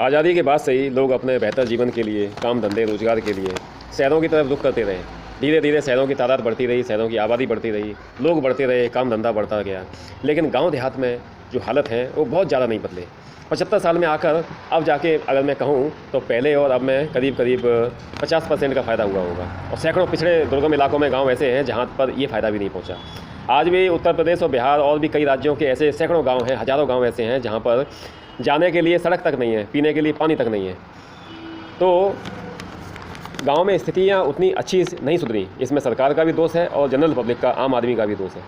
आज़ादी के बाद से ही लोग अपने बेहतर जीवन के लिए, काम धंधे रोजगार के लिए शहरों की तरफ रुख करते रहे। धीरे धीरे शहरों की तादाद बढ़ती रही, शहरों की आबादी बढ़ती रही, लोग बढ़ते रहे, काम धंधा बढ़ता गया। लेकिन गांव देहात में जो हालत है वो बहुत ज़्यादा नहीं बदले। 75 साल में आकर अब जाके अगर मैं कहूँ तो पहले और अब में करीब करीब 50% का फ़ायदा हुआ होगा। और सैकड़ों पिछड़े दुर्गम इलाकों में गाँव ऐसे हैं जहाँ पर ये फ़ायदा भी नहीं पहुँचा। आज भी उत्तर प्रदेश और बिहार और भी कई राज्यों के ऐसे सैकड़ों गाँव हैं, हज़ारों गाँव ऐसे हैं जहाँ पर जाने के लिए सड़क तक नहीं है, पीने के लिए पानी तक नहीं है। तो गांव में स्थितियां उतनी अच्छी नहीं सुधरी। इसमें सरकार का भी दोष है और जनरल पब्लिक का, आम आदमी का भी दोष है।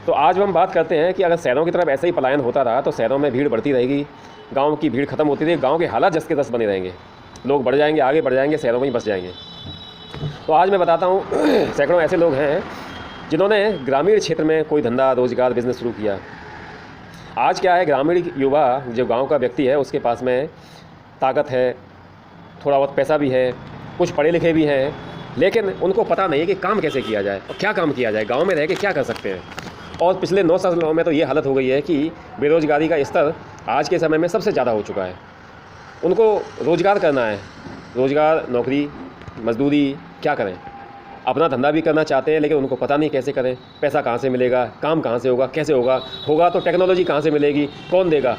तो आज हम बात करते हैं कि अगर शहरों की तरफ ऐसे ही पलायन होता रहा तो शहरों में भीड़ बढ़ती रहेगी, गांव की भीड़ खत्म होती रहेगी, गांव के हालात जस के तस बने रहेंगे, लोग बढ़ जाएंगे, आगे बढ़ जाएंगे, शहरों में ही बस जाएंगे। तो आज मैं बताता हूँ सैकड़ों ऐसे लोग हैं जिन्होंने ग्रामीण क्षेत्र में कोई धंधा, रोजगार, बिजनेस शुरू किया। आज क्या है, ग्रामीण युवा जो गांव का व्यक्ति है उसके पास में ताकत है, थोड़ा बहुत पैसा भी है, कुछ पढ़े लिखे भी हैं, लेकिन उनको पता नहीं है कि काम कैसे किया जाए और क्या काम किया जाए, गांव में रह के क्या कर सकते हैं। और पिछले 9 सालों में तो ये हालत हो गई है कि बेरोज़गारी का स्तर आज के समय में सबसे ज़्यादा हो चुका है। उनको रोज़गार करना है, रोज़गार, नौकरी, मजदूरी, क्या करें, अपना धंधा भी करना चाहते हैं लेकिन उनको पता नहीं कैसे करें, पैसा कहाँ से मिलेगा, काम कहाँ से होगा, कैसे होगा तो टेक्नोलॉजी कहाँ से मिलेगी, कौन देगा,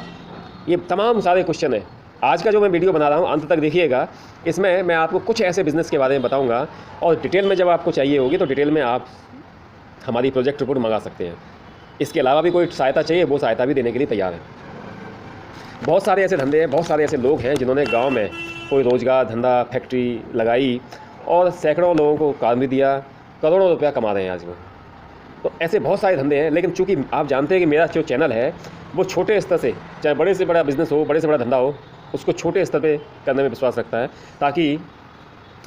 ये तमाम सारे क्वेश्चन हैं। आज का जो मैं वीडियो बना रहा हूँ अंत तक देखिएगा। इसमें मैं आपको कुछ ऐसे बिज़नेस के बारे में बताऊँगा और डिटेल में जब आपको चाहिए होगी तो डिटेल में आप हमारी प्रोजेक्ट रिपोर्ट मंगा सकते हैं। इसके अलावा भी कोई सहायता चाहिए वो सहायता भी देने के लिए तैयार है। बहुत सारे ऐसे धंधे हैं, बहुत सारे ऐसे लोग हैं जिन्होंने गाँव में कोई रोज़गार, धंधा, फैक्ट्री लगाई और सैकड़ों लोगों को काम भी दिया, करोड़ों रुपया कमा रहे हैं आज वो। तो ऐसे बहुत सारे धंधे हैं, लेकिन चूँकि आप जानते हैं कि मेरा जो चैनल है वो छोटे स्तर से, चाहे बड़े से बड़ा बिज़नेस हो, बड़े से बड़ा धंधा हो, उसको छोटे स्तर पे करने में विश्वास रखता है, ताकि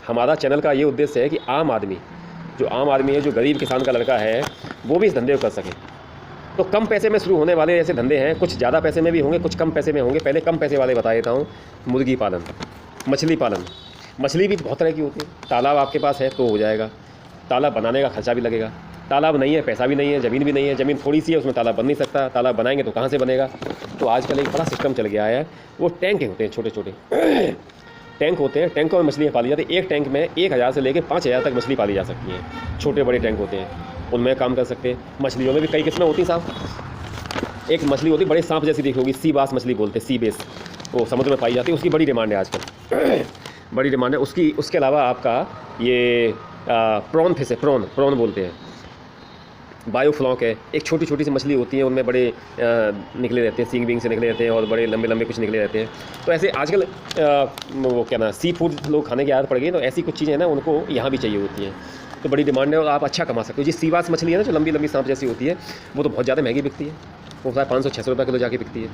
हमारा चैनल का ये उद्देश्य है कि आम आदमी है, जो गरीब किसान का लड़का है, वो भी इस धंधे को कर सके। तो कम पैसे में शुरू होने वाले ऐसे धंधे हैं, कुछ ज़्यादा पैसे में भी होंगे, कुछ कम पैसे में होंगे। पहले कम पैसे वाले बता देता हूँ। मुर्गी पालन, मछली पालन। मछली भी बहुत तरह की होती है। तालाब आपके पास है तो हो जाएगा, तालाब बनाने का खर्चा भी लगेगा, तालाब नहीं है, पैसा भी नहीं है, ज़मीन भी नहीं है, ज़मीन थोड़ी सी है, उसमें तालाब बन नहीं सकता, तालाब बनाएंगे तो कहाँ से बनेगा। तो आजकल एक बड़ा सिस्टम चल गया है, वो टैंक होते हैं, छोटे छोटे टैंक होते हैं, टैंकों में मछलियाँ पाली जाती है। एक टैंक में 1000 से लेकर 5000 तक मछली पाली जा सकती है। छोटे बड़े टैंक होते हैं, उनमें काम कर सकते हैं। मछलियों में भी कई किस्में होती हैं साहब। एक मछली होती है बड़े सांप जैसी देखी होगी, सी बास मछली बोलते हैं, सी बेस, वो समुद्र में पाई जाती है, उसकी बड़ी डिमांड है आजकल बड़ी डिमांड है उसकी। उसके अलावा आपका ये प्रॉन फिश है, प्रॉन बोलते हैं, बायोफ्लॉक है। एक छोटी छोटी सी मछली होती है, उनमें बड़े निकले रहते हैं, सींग बींग से निकले रहते हैं और बड़े लंबे लंबे कुछ निकले रहते हैं। तो ऐसे आजकल वो क्या ना, सी फूड लोग खाने की आदत पड़ गई, तो ऐसी कुछ चीज़ें ना उनको यहाँ भी चाहिए होती हैं। तो बड़ी डिमांड है और आप अच्छा कमा सकते हो। जी सीवास मछली है ना, जो लंबी लंबी सांप जैसी होती है, वो तो बहुत ज़्यादा महंगी बिकती है, वो 500-600 रुपये किलो जाके बिकती है।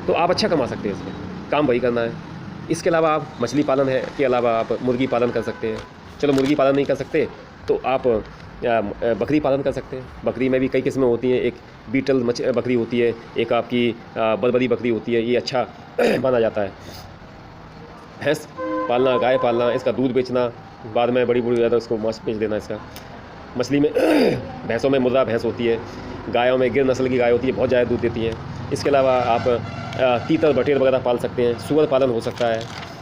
तो आप अच्छा कमा सकते हैं इसमें, काम वही करना है। इसके अलावा आप मछली पालन है के अलावा आप मुर्गी पालन कर सकते हैं। चलो मुर्गी पालन नहीं कर सकते तो आप बकरी पालन कर सकते हैं। बकरी में भी कई किस्में होती हैं, एक बीटल बकरी होती है, एक आपकी बरबरी बकरी होती है, ये अच्छा माना जाता है। भैंस पालना, गाय पालना, इसका दूध बेचना, बाद में बड़ी ज़्यादा उसको मांस बेच देना इसका। मछली में भैंसों में मुर्रा भैंस होती है, गायों में गिर नस्ल की गाय होती है, बहुत ज़्यादा दूध देती हैं। इसके अलावा आप तीतर बटेर वगैरह पाल सकते हैं, सूअर पालन हो सकता है।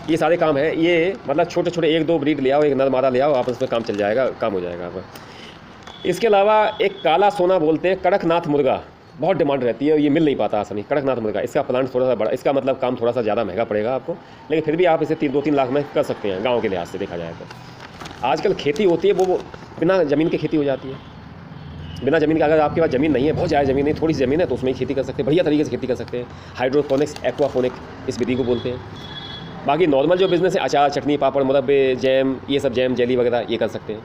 ये सारे काम है, ये मतलब छोटे छोटे 1-2 ब्रीड ले आओ, एक नर मादा ले आओ, आप उसमें काम चल जाएगा, काम हो जाएगा आप। इसके अलावा एक काला सोना बोलते हैं, कड़कनाथ मुर्गा, बहुत डिमांड रहती है, ये मिल नहीं पाता आसानी। कड़कनाथ मुर्गा, इसका प्लांट थोड़ा सा बड़ा, इसका मतलब काम थोड़ा सा ज़्यादा महंगा पड़ेगा आपको, लेकिन फिर भी आप इसे 2-3 लाख में कर सकते हैं गाँव के लिहाज से देखा जाए तो। आजकल खेती होती है वो बिना ज़मीन की खेती हो जाती है। बिना ज़मीन का, अगर आपके पास ज़मीन नहीं है, बहुत ज़्यादा ज़मीन नहीं, थोड़ी सी ज़मीन है, तो उसमें ही खेती कर सकते हैं, बढ़िया तरीके से खेती कर सकते हैं। हाइड्रोपोनिक्स, एक्वापोनिक इस विधि को बोलते हैं। बाकी नॉर्मल जो बिज़नेस है, अचार, चटनी, पापड़, मुरब्बे, जैम, ये सब जैम, जेली वगैरह ये कर सकते हैं।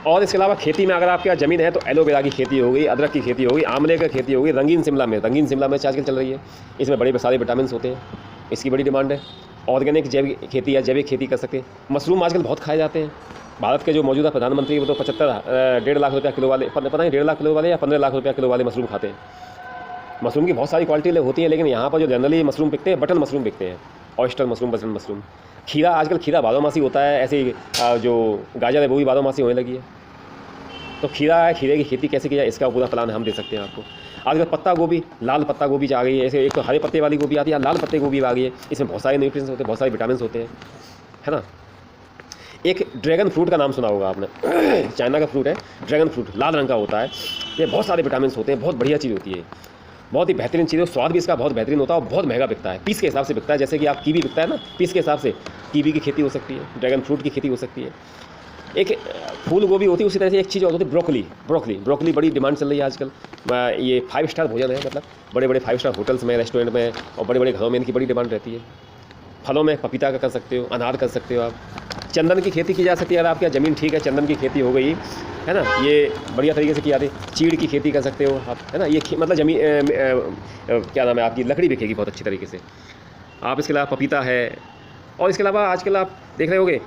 और इसके अलावा खेती में अगर आपके यहाँ ज़मीन है तो एलोवेरा की खेती हो गई, अदरक की खेती हो गई, आंवले की खेती हो गई, रंगीन शिमला मिर्च आजकल चल रही है, इसमें बड़े सारे विटामिन होते हैं, इसकी बड़ी डिमांड है। ऑर्गेनिक जैविक खेती या जैविक खेती कर सकते हैं। मशरूम आजकल बहुत खाए जाते हैं। भारत के जो मौजूदा प्रधानमंत्री वो तो 1.5 लाख रुपया किलो वाले, पता नहीं 1.5 लाख किलो वाले या 15 लाख रुपया किलो वाले मशरूम खाते हैं। मशरूम की बहुत सारी क्वालिटी होती है, लेकिन यहाँ पर जो जनरली मशरूम बिकते हैं, बटन मशरूम बिकते हैं, ऑयस्टर मशरूम, बटन मशरूम। खीरा, आजकल खीरा बारहमासी होता है, ऐसे जो गाजर है वो भी बारहमासी होने लगी है। तो खीरा है, खीरे की खेती कैसे की जाए इसका पूरा प्लान हम दे सकते हैं आपको। आजकल पत्ता गोभी, लाल पत्ता गोभी आ गई है, ऐसे एक तो हरे पत्ते वाली गोभी आती है, लाल पत्ते गोभी आ गई है। इसमें बहुत सारे न्यूट्रिएंट्स होते हैं, बहुत सारे विटामिन होते हैं, है ना। एक ड्रैगन फ्रूट का नाम सुना होगा आपने चाइना का फ्रूट है ड्रैगन फ्रूट, लाल रंग का होता है। ये बहुत सारे विटामिन होते हैं, बहुत बढ़िया चीज़ होती है, बहुत ही बेहतरीन चीज़ है। स्वाद भी इसका बहुत बेहतरीन होता है और बहुत महंगा बिकता है, पीस के हिसाब से बिकता है। जैसे कि आप कीवी बिकता है ना, पीस के हिसाब से कीवी की खेती हो सकती है, ड्रैगन फ्रूट की खेती हो सकती है। एक फूल गोभी होती है, उसी तरह से एक चीज़ और होती है ब्रोकली बड़ी डिमांड चल रही है आजकल। ये 5 स्टार भोजन है, मतलब बड़े बड़े 5 स्टार होटल्स में, रेस्टोरेंट में और बड़े बड़े घरों में इनकी बड़ी डिमांड रहती है। फलों में पपीता का कर सकते हो, अनार कर सकते हो आप। चंदन की खेती की जा सकती है, अगर आपके ज़मीन ठीक है, चंदन की खेती हो गई है ना, ये बढ़िया तरीके से की जाती है। चीड़ की खेती कर सकते हो आप, है ना। ये मतलब ज़मीन क्या नाम है, आपकी लकड़ी बिकेगी बहुत अच्छी तरीके से। आप इसके अलावा पपीता है, और इसके अलावा आजकल आप देख रहे होगे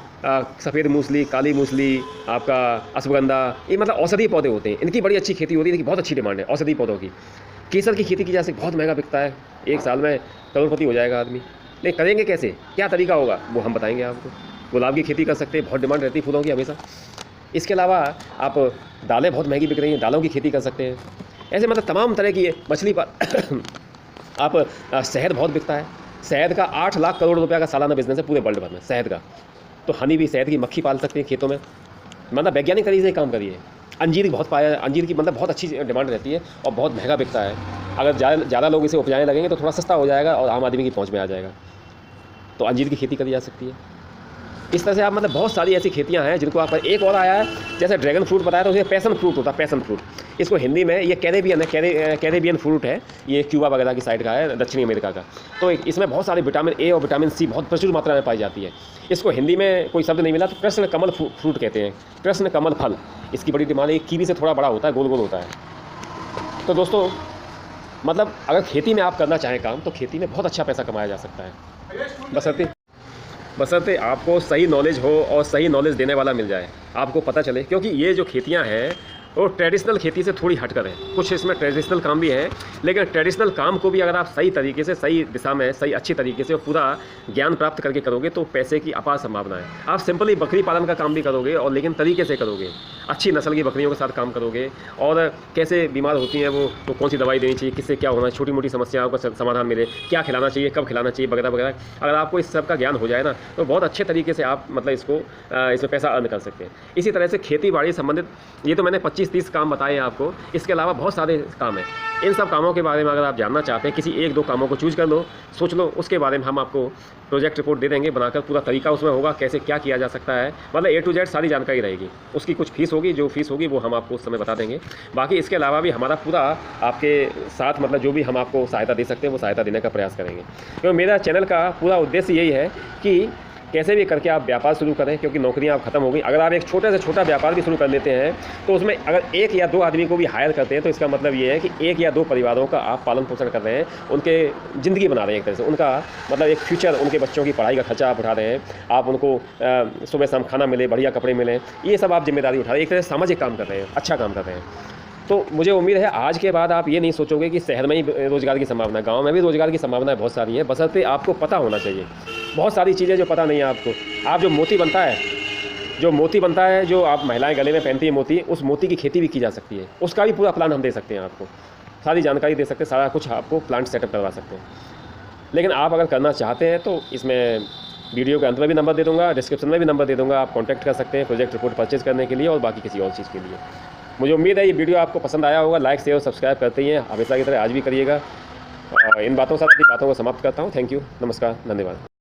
सफ़ेद मूसली, काली मूसली, आपका अश्वगंधा, ये मतलब औषधीय पौधे होते हैं, इनकी बड़ी अच्छी खेती होती है, इनकी बहुत अच्छी डिमांड है औषधीय पौधों की। केसर की खेती की जा सकती, बहुत महंगा बिकता है, 1 साल में करोड़पति हो जाएगा आदमी। नहीं करेंगे कैसे, क्या तरीका होगा, वो हम बताएंगे आपको। गुलाब की खेती कर सकते हैं, बहुत डिमांड रहती है फूलों की हमेशा। इसके अलावा आप दालें बहुत महंगी बिक रही हैं, दालों की खेती कर सकते हैं। ऐसे मतलब तमाम तरह की मछली पर आप शहद बहुत बिकता है, शहद का 8 लाख करोड़ रुपया का सालाना बिजनेस है पूरे वर्ल्ड भर में शहद का। तो हनी भी, शहद की मक्खी पाल सकते हैं खेतों में, मतलब वैज्ञानिक तरीके से काम करिए। अंजीर बहुत पाया, अंजीर की मतलब बहुत अच्छी डिमांड रहती है और बहुत महंगा बिकता है। अगर ज़्यादा लोग इसे उपजाने लगेंगे तो थोड़ा सस्ता हो जाएगा और आम आदमी की पहुँच में आ जाएगा। तो अंजीर की खेती करी जा सकती है। इस तरह से आप मतलब बहुत सारी ऐसी खेतियां हैं जिनको आप, एक और आया है जैसे ड्रैगन फ्रूट बताया, तो उसे पैसन फ्रूट होता है, पैसन फ्रूट। इसको हिंदी में ये कैरेबियन है, कैरेबियन फ्रूट है, ये क्यूबा वगैरह की साइड का है, दक्षिणी अमेरिका का। तो इसमें बहुत सारे विटामिन ए और विटामिन सी बहुत प्रचुर मात्रा में पाई जाती है। इसको हिंदी में कोई शब्द नहीं मिला, तो कृष्ण कमल फ्रूट कहते हैं, कृष्ण कमल फल। इसकी बड़ी डिमांड है, एक कीवी से थोड़ा बड़ा होता है, गोल गोल होता है। तो दोस्तों मतलब अगर खेती में आप करना चाहें काम, तो खेती में बहुत अच्छा पैसा कमाया जा सकता है, बशर्ते आपको सही नॉलेज हो और सही नॉलेज देने वाला मिल जाए, आपको पता चले। क्योंकि ये जो खेतियां हैं वो ट्रेडिशनल खेती से थोड़ी हटकर है, कुछ इसमें ट्रेडिशनल काम भी हैं, लेकिन ट्रेडिशनल काम को भी अगर आप सही तरीके से, सही दिशा में, सही अच्छी तरीके से पूरा ज्ञान प्राप्त करके करोगे तो पैसे की अपार संभावना है। आप सिंपली बकरी पालन का काम भी करोगे और लेकिन तरीके से करोगे, अच्छी नस्ल की बकरियों के साथ काम करोगे, और कैसे बीमार होती हैं वो, तो कौन सी दवाई देनी चाहिए, किससे क्या होना है, छोटी मोटी समस्याओं का समाधान मिले, क्या खिलाना चाहिए, कब खिलाना चाहिए, वगैरह वगैरह। अगर आपको इस सब का ज्ञान हो जाए ना, तो बहुत अच्छे तरीके से आप मतलब इसमें पैसा अर्न कर सकते हैं। इसी तरह से खेती बाड़ी संबंधित ये तो मैंने 25-30 काम बताए हैं आपको, इसके अलावा बहुत सारे काम हैं। इन सब कामों के बारे में अगर आप जानना चाहते हैं, किसी 1-2 कामों को चूज कर लो, सोच लो, उसके बारे में हम आपको प्रोजेक्ट रिपोर्ट दे देंगे बनाकर, पूरा तरीका उसमें होगा कैसे क्या किया जा सकता है, मतलब A to Z सारी जानकारी रहेगी। उसकी कुछ फीस होगी, जो फीस होगी वो हम आपको उस समय बता देंगे। बाकी इसके अलावा भी हमारा पूरा आपके साथ मतलब जो भी हम आपको सहायता दे सकते हैं वो सहायता देने का प्रयास करेंगे। क्योंकि मेरा चैनल का पूरा उद्देश्य यही है कि कैसे भी करके आप व्यापार शुरू करें, क्योंकि नौकरियां आप खत्म हो गई। अगर आप एक छोटे से छोटा व्यापार भी शुरू कर लेते हैं तो उसमें अगर 1 या 2 आदमी को भी हायर करते हैं तो इसका मतलब ये है कि 1 या 2 परिवारों का आप पालन पोषण कर रहे हैं, उनके ज़िंदगी बना रहे हैं एक तरह से, उनका मतलब एक फ्यूचर, उनके बच्चों की पढ़ाई का खर्चा आप उठा रहे हैं, आप उनको सुबह शाम खाना मिले, बढ़िया कपड़े मिलें, ये सब आप जिम्मेदारी उठा रहे हैं, एक तरह से सामाजिक काम कर रहे हैं, अच्छा काम कर रहे हैं। तो मुझे उम्मीद है आज के बाद आप ये नहीं सोचोगे कि शहर में ही रोज़गार की संभावना है, गाँव में भी रोज़गार की संभावनाएं बहुत सारी हैं, बशर्ते आपको पता होना चाहिए। बहुत सारी चीज़ें जो पता नहीं है आपको, आप जो मोती बनता है, जो आप महिलाएं गले में पहनती हैं मोती, उस मोती की खेती भी की जा सकती है, उसका भी पूरा प्लान हम दे सकते हैं आपको, सारी जानकारी दे सकते हैं, सारा कुछ आपको प्लांट सेटअप करवा सकते हैं। लेकिन आप अगर करना चाहते हैं तो इसमें वीडियो के अंत में भी नंबर दे दूँगा, डिस्क्रिप्शन में भी नंबर दे दूँगा, आप कॉन्टैक्ट कर सकते हैं प्रोजेक्ट रिपोर्ट परचेज़ करने के लिए और बाकी किसी और चीज़ के लिए। मुझे उम्मीद है ये वीडियो आपको पसंद आया होगा, लाइक शेयर और सब्सक्राइब करते ही हैं हमेशा की तरह आज भी करिएगा। इन बातों के साथ अपनी बातों को समाप्त करता हूँ। थैंक यू, नमस्कार, धन्यवाद।